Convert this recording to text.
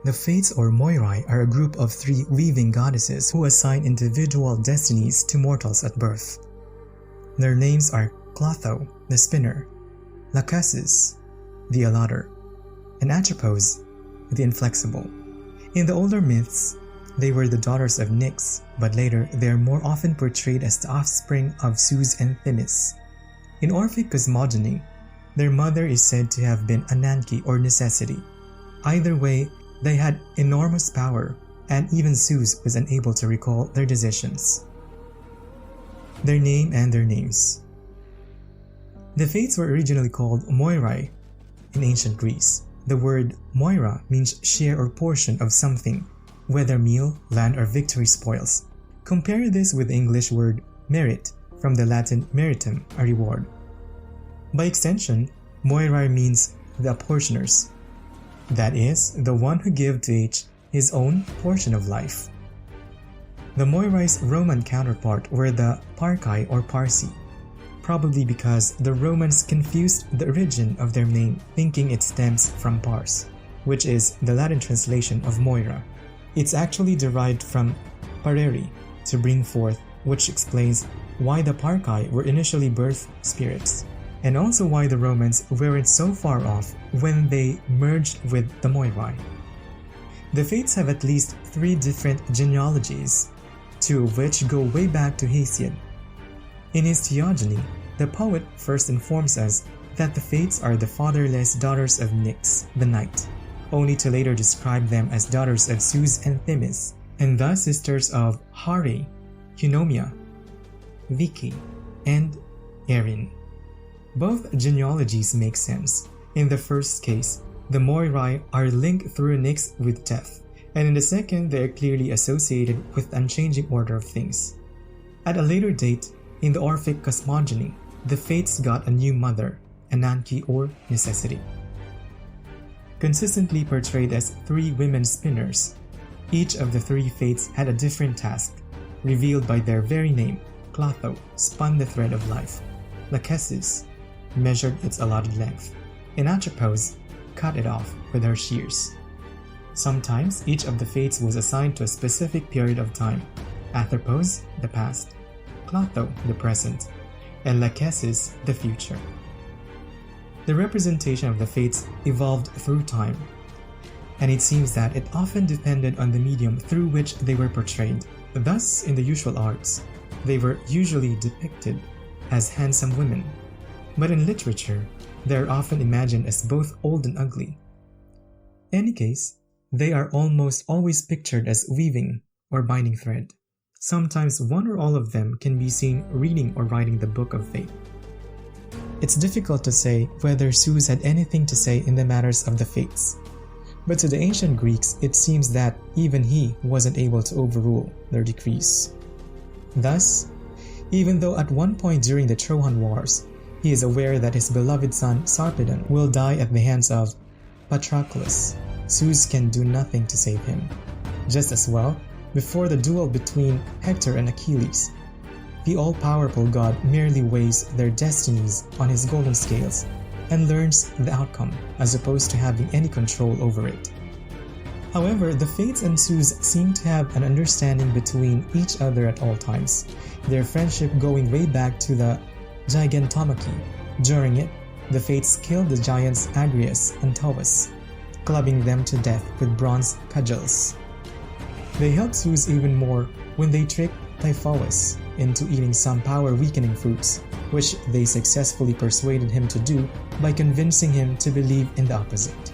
The Fates or Moirai are a group of 3 weaving goddesses who assign individual destinies to mortals at birth. Their names are Clotho, the spinner, Lachesis, the allottor, and Atropos, the inflexible. In the older myths, they were the daughters of Nyx, but later they are more often portrayed as the offspring of Zeus and Themis. In Orphic cosmogony, their mother is said to have been Ananke or necessity. Either way, they had enormous power, and even Zeus was unable to recall their decisions. Their name and their names. The Fates were originally called Moirai in ancient Greece. The word Moira means share or portion of something, whether meal, land, or victory spoils. Compare this with the English word merit from the Latin meritum, a reward. By extension, Moirai means the apportioners, that is, the one who give to each his own portion of life. The Moirai's Roman counterpart were the Parcae or Parsi, probably because the Romans confused the origin of their name, thinking it stems from pars, which is the Latin translation of Moira. It's actually derived from parere, to bring forth, which explains why the Parcae were initially birth spirits, and also why the Romans weren't so far off when they merged with the Moirai. The Fates have at least 3 different genealogies, 2 of which go way back to Hesiod. In his Theogony, the poet first informs us that the Fates are the fatherless daughters of Nyx, the night, only to later describe them as daughters of Zeus and Themis, and thus sisters of Hare, Eunomia, Viki, and Erin. Both genealogies make sense. In the first case, the Moirai are linked through Nyx with death, and in the second they are clearly associated with the unchanging order of things. At a later date, in the Orphic cosmogony, the Fates got a new mother, Ananke or necessity. Consistently portrayed as 3 women spinners, each of the 3 Fates had a different task, revealed by their very name. Clotho spun the thread of life, Lachesis measured its allotted length, and Atropos cut it off with her shears. Sometimes each of the Fates was assigned to a specific period of time, Atropos the past, Clotho the present, and Lachesis the future. The representation of the Fates evolved through time, and it seems that it often depended on the medium through which they were portrayed. Thus, in the usual arts, they were usually depicted as handsome women, but in literature, they are often imagined as both old and ugly. In any case, they are almost always pictured as weaving or binding thread. Sometimes one or all of them can be seen reading or writing the Book of Fate. It's difficult to say whether Zeus had anything to say in the matters of the Fates, but to the ancient Greeks it seems that even he wasn't able to overrule their decrees. Thus, even though at one point during the Trojan Wars, he is aware that his beloved son Sarpedon will die at the hands of Patroclus, Zeus can do nothing to save him. Just as well, before the duel between Hector and Achilles, the all-powerful god merely weighs their destinies on his golden scales and learns the outcome as opposed to having any control over it. However, the Fates and Zeus seem to have an understanding between each other at all times, their friendship going way back to the Gigantomachy. During it, the Fates killed the giants Agrias and Taurus, clubbing them to death with bronze cudgels. They helped Zeus even more when they tricked Typhonus into eating some power-weakening fruits, which they successfully persuaded him to do by convincing him to believe in the opposite.